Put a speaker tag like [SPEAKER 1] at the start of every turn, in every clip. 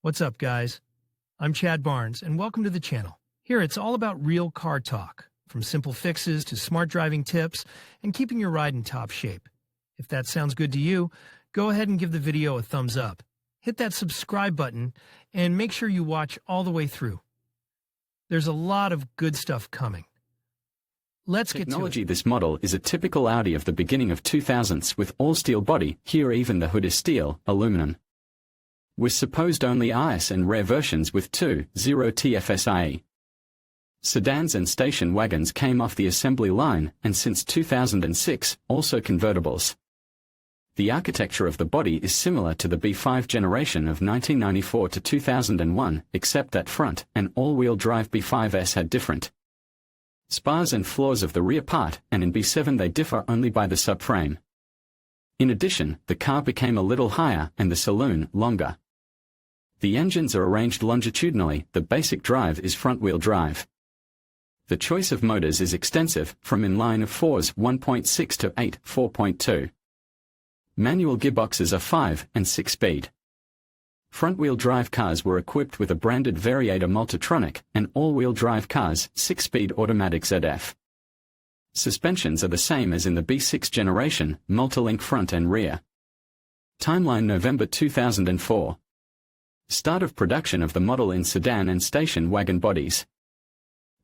[SPEAKER 1] What's up, guys? I'm Chad Barnes, and welcome to the channel. Here, it's all about real car talk, from simple fixes to smart driving tips and keeping your ride in top shape. If that sounds good to you, go ahead and give the video a thumbs up. Hit that subscribe button, and make sure you watch all the way through. There's a lot of good stuff coming. Let's get to it.
[SPEAKER 2] Technology. This model is a typical Audi of the beginning of 2000s with all-steel body. Here even the hood is steel, aluminum. With supposed only IS and rare versions with 2.0 TFSIe. Sedans and station wagons came off the assembly line, and since 2006, also convertibles. The architecture of the body is similar to the B5 generation of 1994 to 2001, except that front and all-wheel drive B5s had different spars and floors of the rear part, and in B7 they differ only by the subframe. In addition, the car became a little higher and the saloon longer. The engines are arranged longitudinally. The basic drive is front-wheel drive. The choice of motors is extensive, from inline of 4s 1.6 to 8 4.2. Manual gearboxes are 5 and 6-speed. Front-wheel drive cars were equipped with a branded variator Multitronic, and all-wheel drive cars 6-speed automatic ZF. Suspensions are the same as in the B6 generation, Multilink front and rear. Timeline November 2004. Start of production of the model in sedan and station wagon bodies.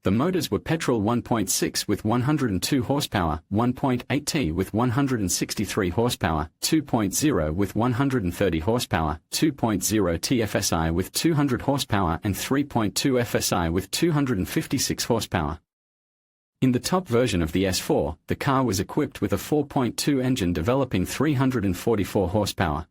[SPEAKER 2] The motors were petrol 1.6 with 102 horsepower, 1.8 T with 163 horsepower, 2.0 with 130 horsepower, 2.0 TFSI with 200 horsepower and 3.2 FSI with 256 horsepower. In the top version of the S4, the car was equipped with a 4.2 engine developing 344 horsepower.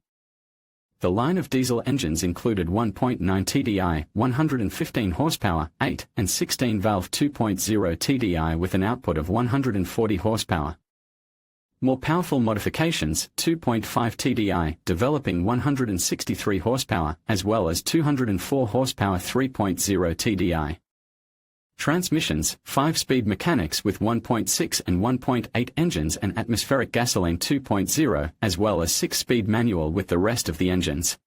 [SPEAKER 2] The line of diesel engines included 1.9 TDI, 115 horsepower, 8 and 16 valve 2.0 TDI with an output of 140 horsepower. More powerful modifications, 2.5 TDI, developing 163 horsepower, as well as 204 horsepower 3.0 TDI. Transmissions, 5-speed mechanics with 1.6 and 1.8 engines and atmospheric gasoline 2.0, as well as 6-speed manual with the rest of the engines.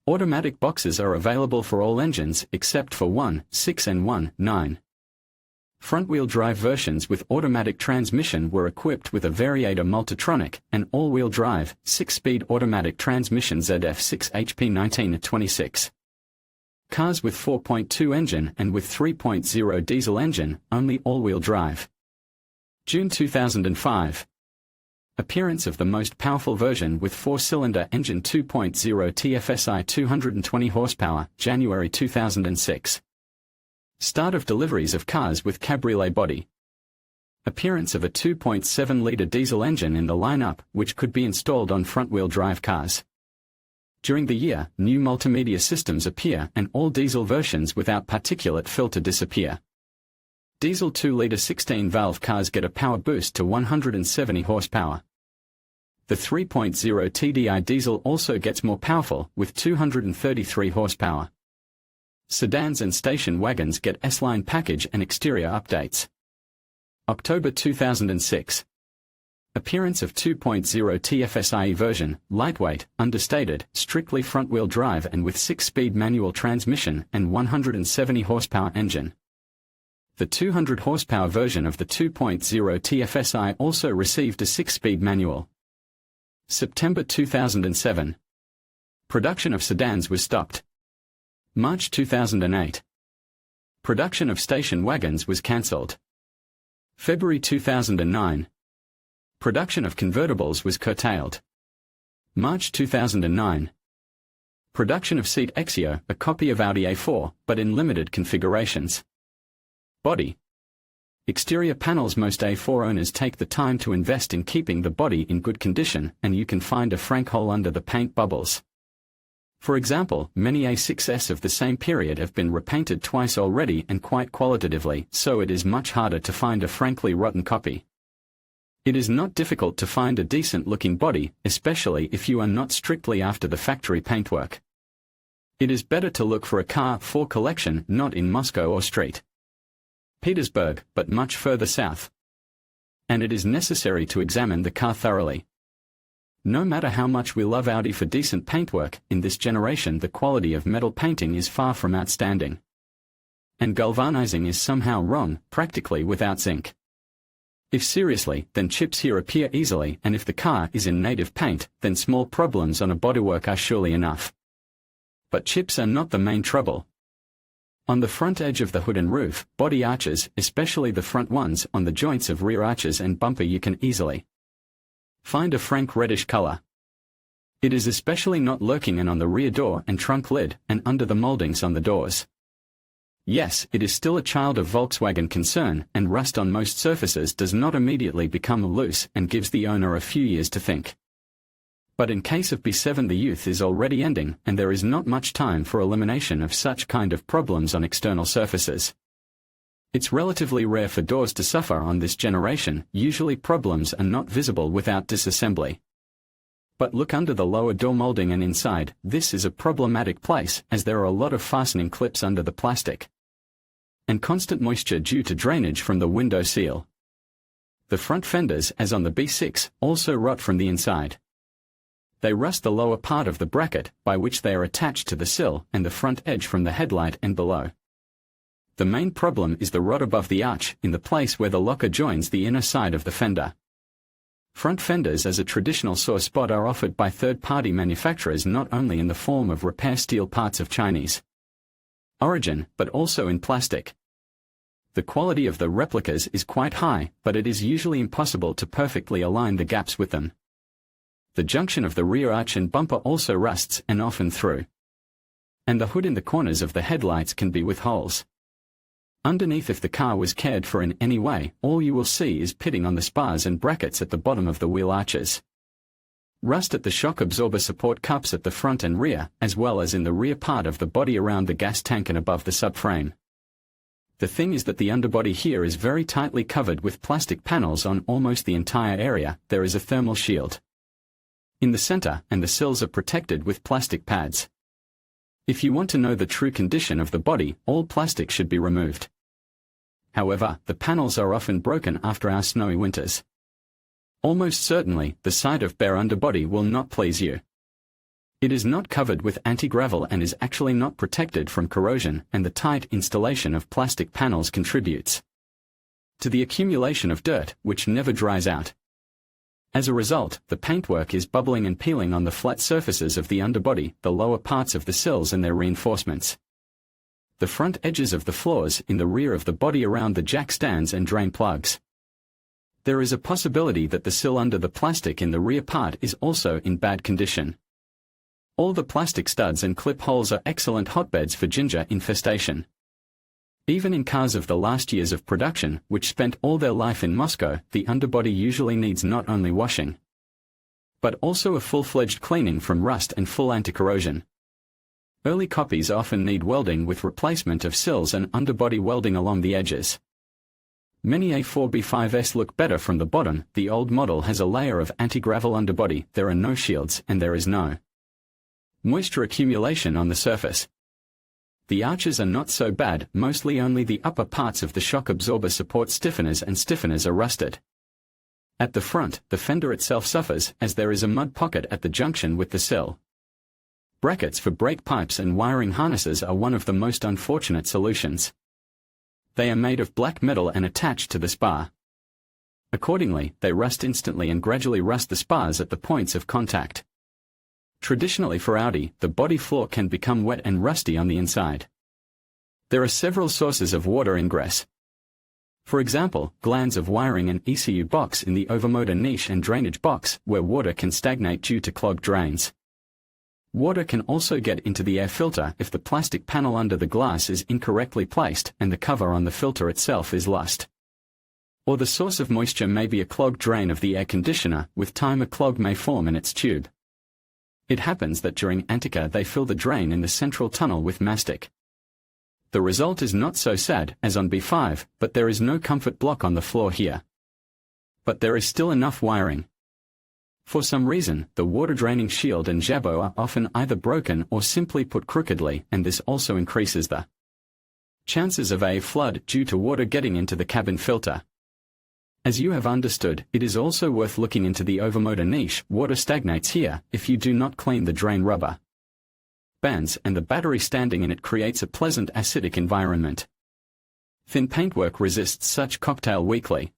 [SPEAKER 2] Automatic boxes are available for all engines except for 1.6 and 1.9. Front-wheel drive versions with automatic transmission were equipped with a variator Multitronic, and all-wheel drive, 6-speed automatic transmission ZF6 HP 1926. Cars with 4.2 engine and with 3.0 diesel engine, only all-wheel drive. June 2005. Appearance of the most powerful version with 4-cylinder engine 2.0 TFSI 220 horsepower, January 2006. Start of deliveries of cars with cabriolet body. Appearance of a 2.7-liter diesel engine in the lineup, which could be installed on front-wheel drive cars. During the year, new multimedia systems appear and all diesel versions without particulate filter disappear. Diesel 2-liter 16-valve cars get a power boost to 170 horsepower. The 3.0 TDI diesel also gets more powerful, with 233 horsepower. Sedans and station wagons get S-Line package and exterior updates. October 2006. Appearance of 2.0 TFSIe version, lightweight, understated, strictly front-wheel drive and with 6-speed manual transmission and 170 horsepower engine. The 200 horsepower version of the 2.0 TFSI also received a 6-speed manual. September 2007. Production of sedans was stopped. March 2008. Production of station wagons was cancelled. February 2009. Production of convertibles was curtailed. March 2009. Production of Seat Exio, a copy of Audi A4, but in limited configurations. Body. Exterior panels. Most A4 owners take the time to invest in keeping the body in good condition, and you can find a frank hole under the paint bubbles. For example, many A6s of the same period have been repainted twice already and quite qualitatively, so it is much harder to find a frankly rotten copy. It is not difficult to find a decent-looking body, especially if you are not strictly after the factory paintwork. It is better to look for a car for collection not in Moscow or St. Petersburg, but much further south. And it is necessary to examine the car thoroughly. No matter how much we love Audi for decent paintwork, in this generation the quality of metal painting is far from outstanding. And galvanizing is somehow wrong, practically without zinc. If seriously, then chips here appear easily, and if the car is in native paint, then small problems on a bodywork are surely enough. But chips are not the main trouble. On the front edge of the hood and roof, body arches, especially the front ones on the joints of rear arches and bumper, you can easily find a frank reddish color. It is especially not lurking in on the rear door and trunk lid, and under the moldings on the doors. Yes, it is still a child of Volkswagen concern, and rust on most surfaces does not immediately become loose and gives the owner a few years to think. But in case of B7 the youth is already ending, and there is not much time for elimination of such kind of problems on external surfaces. It's relatively rare for doors to suffer on this generation, usually problems are not visible without disassembly. But look under the lower door molding and inside, this is a problematic place, as there are a lot of fastening clips under the plastic. And constant moisture due to drainage from the window seal. The front fenders, as on the B6, also rot from the inside. They rust the lower part of the bracket, by which they are attached to the sill, and the front edge from the headlight and below. The main problem is the rot above the arch, in the place where the locker joins the inner side of the fender. Front fenders as a traditional sore spot are offered by third-party manufacturers not only in the form of repair steel parts of Chinese origin, but also in plastic. The quality of the replicas is quite high, but it is usually impossible to perfectly align the gaps with them. The junction of the rear arch and bumper also rusts, and often through. And the hood in the corners of the headlights can be with holes. Underneath, if the car was cared for in any way, all you will see is pitting on the spars and brackets at the bottom of the wheel arches. Rust at the shock absorber support cups at the front and rear, as well as in the rear part of the body around the gas tank and above the subframe. The thing is that the underbody here is very tightly covered with plastic panels on almost the entire area. There is a thermal shield in the center, and the sills are protected with plastic pads. If you want to know the true condition of the body, all plastic should be removed. However, the panels are often broken after our snowy winters. Almost certainly, the sight of bare underbody will not please you. It is not covered with anti-gravel and is actually not protected from corrosion, and the tight installation of plastic panels contributes to the accumulation of dirt, which never dries out. As a result, the paintwork is bubbling and peeling on the flat surfaces of the underbody, the lower parts of the sills and their reinforcements. The front edges of the floors in the rear of the body around the jack stands and drain plugs. There is a possibility that the sill under the plastic in the rear part is also in bad condition. All the plastic studs and clip holes are excellent hotbeds for ginger infestation. Even in cars of the last years of production, which spent all their life in Moscow, the underbody usually needs not only washing, but also a full-fledged cleaning from rust and full anti-corrosion. Early copies often need welding with replacement of sills and underbody welding along the edges. Many A4 B5s look better from the bottom. The old model has a layer of anti-gravel underbody, there are no shields, and there is no moisture accumulation on the surface. The arches are not so bad, mostly only the upper parts of the shock absorber support stiffeners are rusted. At the front, the fender itself suffers, as there is a mud pocket at the junction with the sill. Brackets for brake pipes and wiring harnesses are one of the most unfortunate solutions. They are made of black metal and attached to the spar. Accordingly, they rust instantly and gradually rust the spars at the points of contact. Traditionally for Audi, the body floor can become wet and rusty on the inside. There are several sources of water ingress. For example, glands of wiring and ECU box in the overmotor niche and drainage box, where water can stagnate due to clogged drains. Water can also get into the air filter if the plastic panel under the glass is incorrectly placed and the cover on the filter itself is lost. Or the source of moisture may be a clogged drain of the air conditioner. With time a clog may form in its tube. It happens that during Antica they fill the drain in the central tunnel with mastic. The result is not so sad as on B5, but there is no comfort block on the floor here. But there is still enough wiring. For some reason, the water draining shield and jabot are often either broken or simply put crookedly, and this also increases the chances of a flood due to water getting into the cabin filter. As you have understood, it is also worth looking into the overmotor niche. Water stagnates here if you do not clean the drain rubber bands, and the battery standing in it creates a pleasant acidic environment. Thin paintwork resists such cocktail weakly.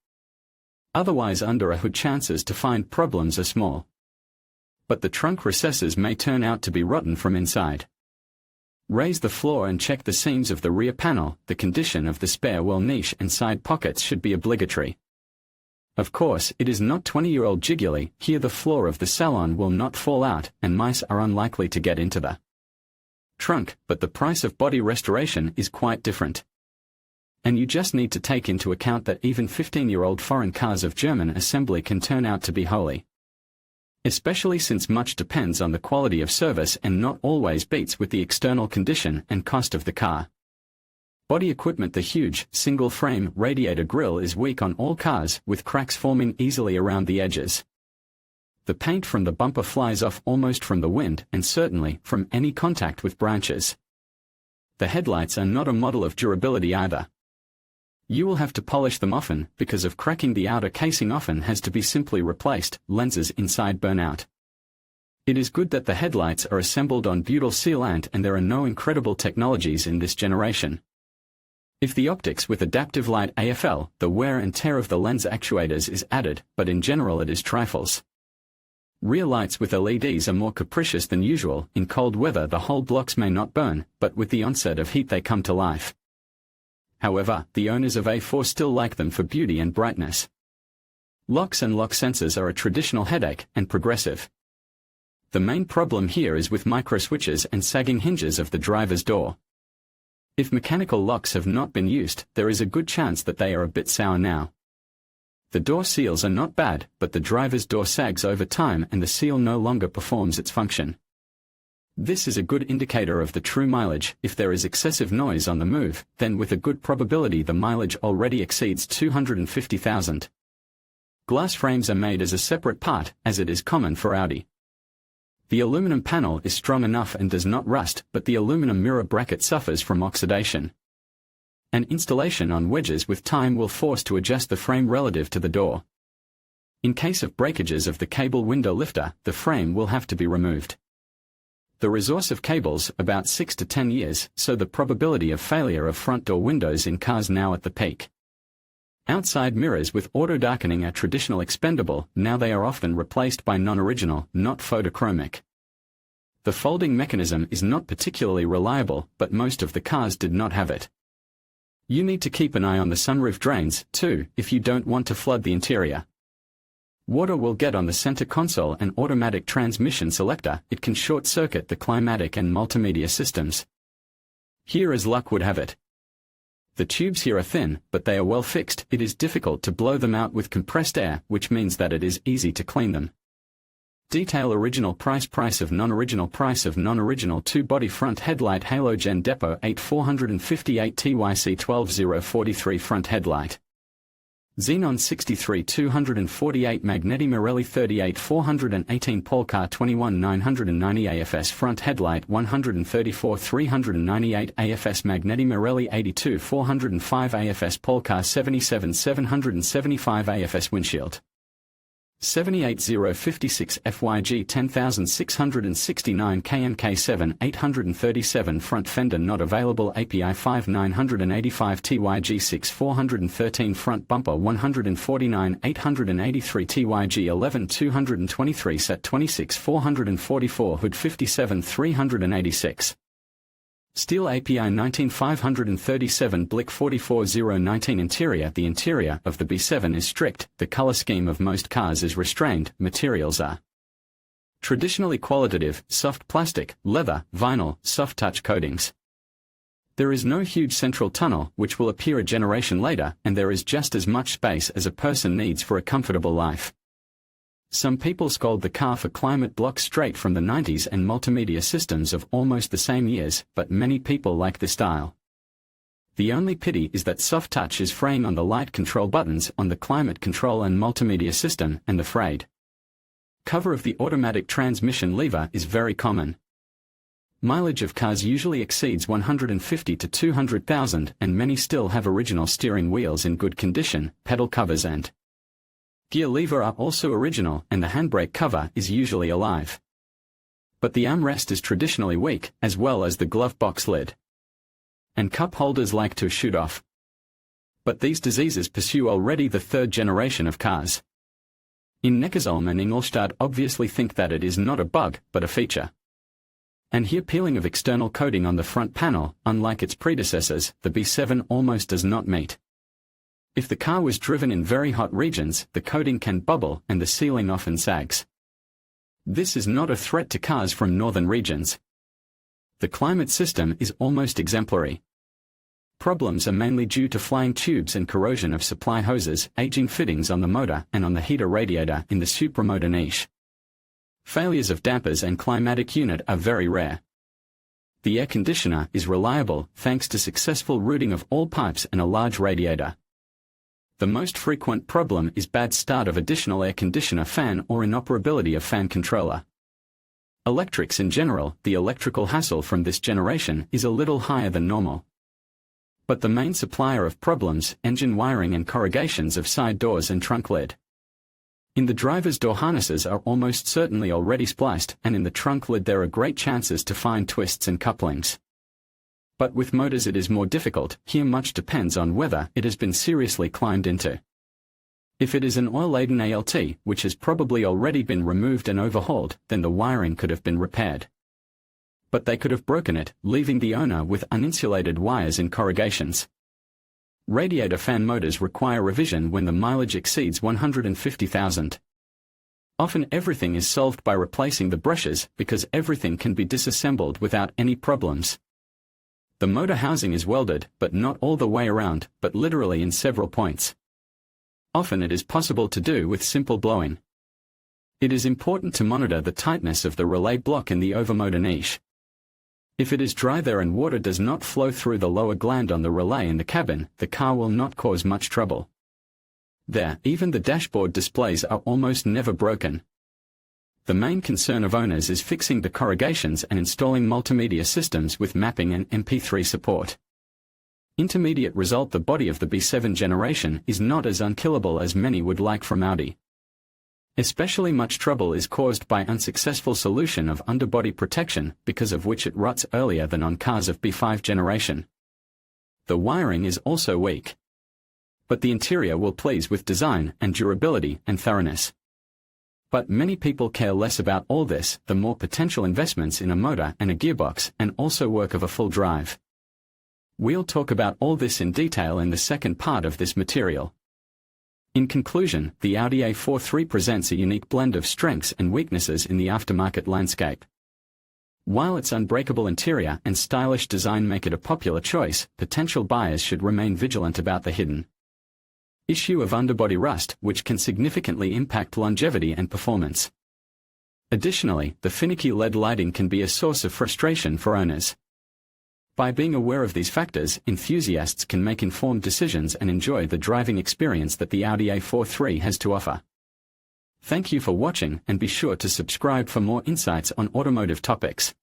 [SPEAKER 2] Otherwise, under a hood, chances to find problems are small. But the trunk recesses may turn out to be rotten from inside. Raise the floor and check the seams of the rear panel. The condition of the spare wheel niche and side pockets should be obligatory. Of course, it is not 20-year-old jiggly. Here the floor of the salon will not fall out, and mice are unlikely to get into the trunk, but the price of body restoration is quite different. And you just need to take into account that even 15-year-old foreign cars of German assembly can turn out to be holy. Especially since much depends on the quality of service and not always beats with the external condition and cost of the car. Body equipment: the huge, single-frame radiator grille is weak on all cars, with cracks forming easily around the edges. The paint from the bumper flies off almost from the wind, and certainly from any contact with branches. The headlights are not a model of durability either. You will have to polish them often, because of cracking. The outer casing often has to be simply replaced. Lenses inside burn out. It is good that the headlights are assembled on butyl sealant, and there are no incredible technologies in this generation. If the optics with adaptive light AFL, the wear and tear of the lens actuators is added, but in general it is trifles. Rear lights with LEDs are more capricious than usual. In cold weather the whole blocks may not burn, but with the onset of heat they come to life. However, the owners of A4 still like them for beauty and brightness. Locks and lock sensors are a traditional headache, and progressive. The main problem here is with micro switches and sagging hinges of the driver's door. If mechanical locks have not been used, there is a good chance that they are a bit sour now. The door seals are not bad, but the driver's door sags over time and the seal no longer performs its function. This is a good indicator of the true mileage. If there is excessive noise on the move, then with a good probability the mileage already exceeds 250,000. Glass frames are made as a separate part, as it is common for Audi. The aluminum panel is strong enough and does not rust, but the aluminum mirror bracket suffers from oxidation. An installation on wedges with time will force to adjust the frame relative to the door. In case of breakages of the cable window lifter, the frame will have to be removed. The resource of cables, about 6 to 10 years, so the probability of failure of front door windows in cars now at the peak. Outside mirrors with auto darkening are traditional expendable, now they are often replaced by non-original, not photochromic. The folding mechanism is not particularly reliable, but most of the cars did not have it. You need to keep an eye on the sunroof drains, too, if you don't want to flood the interior. Water will get on the center console and automatic transmission selector. It can short-circuit the climatic and multimedia systems. Here as luck would have it. The tubes here are thin, but they are well fixed. It is difficult to blow them out with compressed air, which means that it is easy to clean them. Detail: original price of non-original 2-body front headlight halogen depot 8458 TYC 12043 front headlight. Xenon 63 248 Magneti Marelli 38 418 Polcar 21 990 AFS front headlight 134 398 AFS Magneti Marelli 82 405 AFS Polcar 77 775 AFS windshield. 78056 FYG 10669 KMK7 837 front fender not available API 5 985 TYG 6 413 front bumper 149 883 TYG 11 223 set 26 444 hood 57 386 Steel API 19537 Blick 44019 Interior. The interior of the B7 is strict, the color scheme of most cars is restrained, materials are traditionally qualitative, soft plastic, leather, vinyl, soft touch coatings. There is no huge central tunnel, which will appear a generation later, and there is just as much space as a person needs for a comfortable life. Some people scold the car for climate blocks straight from the 90s and multimedia systems of almost the same years, but many people like the style. The only pity is that soft touch is fraying on the light control buttons on the climate control and multimedia system, and the frayed cover of the automatic transmission lever is very common. Mileage of cars usually exceeds 150 to 200,000, and many still have original steering wheels in good condition, pedal covers and Gear lever are also original and the handbrake cover is usually alive. But the armrest is traditionally weak, as well as the glove box lid. And cup holders like to shoot off. But these diseases pursue already the third generation of cars. In Neckarsulm and Ingolstadt obviously think that it is not a bug, but a feature. And here peeling of external coating on the front panel, unlike its predecessors, the B7 almost does not meet. If the car was driven in very hot regions, the coating can bubble and the sealing often sags. This is not a threat to cars from northern regions. The climate system is almost exemplary. Problems are mainly due to flying tubes and corrosion of supply hoses, aging fittings on the motor and on the heater radiator in the supramotor niche. Failures of dampers and climatic unit are very rare. The air conditioner is reliable thanks to successful routing of all pipes and a large radiator. The most frequent problem is bad start of additional air conditioner fan or inoperability of fan controller. Electrics in general, the electrical hassle from this generation is a little higher than normal. But the main supplier of problems, engine wiring and corrugations of side doors and trunk lid. In the driver's door harnesses are almost certainly already spliced, and in the trunk lid there are great chances to find twists and couplings. But with motors it is more difficult. Here much depends on whether it has been seriously climbed into. If it is an oil-laden ALT, which has probably already been removed and overhauled, then the wiring could have been repaired. But they could have broken it, leaving the owner with uninsulated wires and corrugations. Radiator fan motors require revision when the mileage exceeds 150,000. Often everything is solved by replacing the brushes because everything can be disassembled without any problems. The motor housing is welded, but not all the way around, but literally in several points. Often it is possible to do with simple blowing. It is important to monitor the tightness of the relay block in the overmotor niche. If it is dry there and water does not flow through the lower gland on the relay in the cabin, the car will not cause much trouble. There, even the dashboard displays are almost never broken. The main concern of owners is fixing the corrugations and installing multimedia systems with mapping and MP3 support. Intermediate result: the body of the B7 generation is not as unkillable as many would like from Audi. Especially much trouble is caused by unsuccessful solution of underbody protection, because of which it rots earlier than on cars of B5 generation. The wiring is also weak. But the interior will please with design and durability and thoroughness. But many people care less about all this, the more potential investments in a motor and a gearbox, and also work of a full drive. We'll talk about all this in detail in the second part of this material. In conclusion, the Audi A4 III presents a unique blend of strengths and weaknesses in the aftermarket landscape. While its unbreakable interior and stylish design make it a popular choice, potential buyers should remain vigilant about the hidden issue of underbody rust, which can significantly impact longevity and performance. Additionally, the finicky LED lighting can be a source of frustration for owners. By being aware of these factors, enthusiasts can make informed decisions and enjoy the driving experience that the Audi A4 III has to offer. Thank you for watching, and be sure to subscribe for more insights on automotive topics.